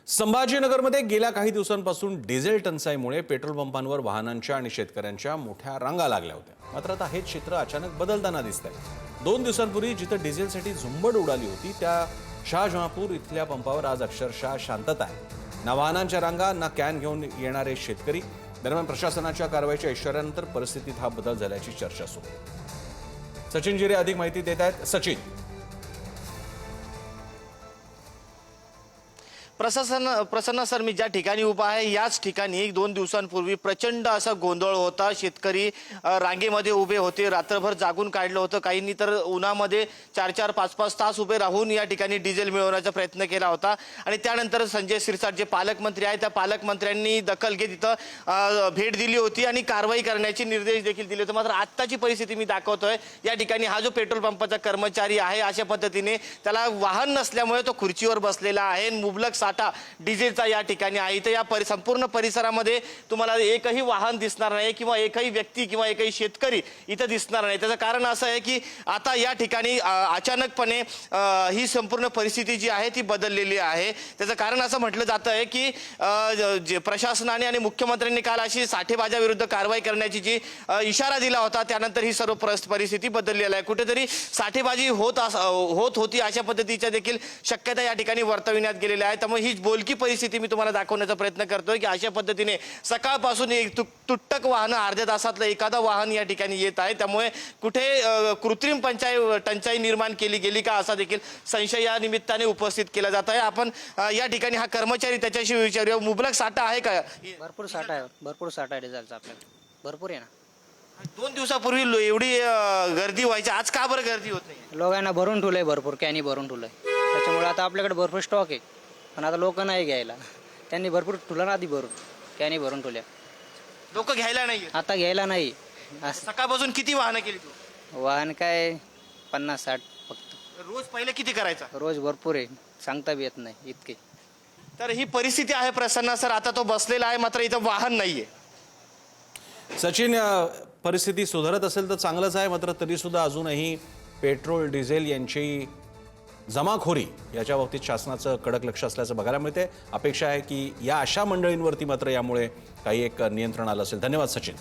संभाजीनगरमध्ये गेल्या काही दिवसांपासून डिझेल टंचाईमुळे पेट्रोल पंपांवर वाहनांच्या आणि शेतकऱ्यांच्या मोठ्या रांगा लागल्या होत्या. मात्र आता हे चित्र अचानक बदलताना दिसतंय. 2 दिवसांपूर्वी जिथे डिझेलसाठी झुंबड उडाली होती त्या शाहजहांपूर इथल्या पंपावर आज अक्षरशः शांतता आहे. ना वाहनांच्या रांगा, ना कॅन घेऊन येणारे शेतकरी. दरम्यान प्रशासनाच्या कारवाईच्या इशाऱ्यानंतर परिस्थितीत हा बदल झाल्याची चर्चा सुरू आहे. सचिन जिरे अधिक माहिती देत आहेत. सचिन, प्रसन्न सर, मी ज्या ठिकाणी उभा आहे याच ठिकाणी 2 दिवसांपूर्वी प्रचंड असा गोंधळ होता. शेतकरी रांगेमध्ये उभे होते, रात्रभर जागून काढलं होतं. काहींनी तर उन्हामध्ये 4-4, 5-5 तास उभे राहून या ठिकाणी डिझेल मिळवण्याचा प्रयत्न केला होता. आणि त्यानंतर संजय शिरसाट जे पालकमंत्री आहेत त्या पालकमंत्र्यांनी दखल घेत इथं भेट दिली होती आणि कारवाई करण्याचे निर्देश देखील दिले होते. मात्र आत्ताची परिस्थिती मी दाखवतोय. या ठिकाणी हा जो पेट्रोल पंपाचा कर्मचारी आहे अशा पद्धतीने त्याला वाहन नसल्यामुळे तो खुर्चीवर बसलेला आहे. मुबलक साठा डिझेलचा या ठिकाणी आहे. इथे या संपूर्ण परिसरामध्ये तुम्हाला एकही वाहन दिसणार नाही किंवा एकही व्यक्ती किंवा एकही शेतकरी इथे दिसणार नाही. त्याचं कारण असं आहे की आता या ठिकाणी अचानकपणे ही संपूर्ण परिस्थिती जी आहे ती बदललेली आहे. त्याचं कारण असं म्हटलं जातं आहे की जे प्रशासनाने आणि मुख्यमंत्र्यांनी काल अशी साठेबाजाविरुद्ध कारवाई करण्याची जी इशारा दिला होता त्यानंतर ही सर्व परिस्थिती बदललेली आहे. कुठेतरी साठेबाजी होत होती अशा पद्धतीच्या देखील शक्यता या ठिकाणी वर्तविण्यात गेलेल्या आहेत. त्यामुळे ही बोलकी परिस्थिती मी तुम्हाला दाखवण्याचा प्रयत्न करतोय की अशा पद्धतीने सकाळपासून एक तुटक वाहनं अर्ध्या तासातलं एखादा वाहन या ठिकाणी येत आहे. त्यामुळे कुठे कृत्रिम टंचाई निर्माण केली गेली का असा देखील संशय या निमित्ताने उपस्थित केला जात आहे. आपण या ठिकाणी हा कर्मचारी त्याच्याशी विचारूया. मुबलक साठा आहे का? भरपूर साठा आहे, भरपूर साठा आहे डिझेलचा आपल्याकडे, भरपूर आहे ना. 2 दिवसापूर्वी एवढी गर्दी व्हायची, आज का बरं गर्दी होत नाही? लोकांना भरून ठेवलंय, भरपूर कॅनी भरून ठेवलंय. त्याच्यामुळे आता आपल्याकडे भरपूर स्टॉक आहे. पण आता लोक नाही घ्यायला. त्यांनी भरपूर ठेवलं ना आधी भरून, कॅनी भरून ठेवल्या. लोक घ्यायला नाही. आता घ्यायला नाही. सकाळपासून किती वाहनं केली तू? वाहन काय 50-60 फक्त. रोज पहिले किती करायचा? रोज भरपूर आहे, सांगता बी येत नाही इतके. तर ही परिस्थिती आहे प्रसन्न सर. आता तो बसलेला आहे मात्र इथं वाहन नाहीये. सचिन, परिस्थिती सुधारत असेल तर चांगलंच आहे. मात्र तरी सुद्धा अजूनही पेट्रोल डिझेल यांची जमाखोरी याच्या बाबतीत शासनाचं कडक लक्ष असल्याचं बघायला मिळते. अपेक्षा आहे की या अशा मंडळींवरती मात्र यामुळे काही एक नियंत्रण आलं असेल. धन्यवाद सचिन.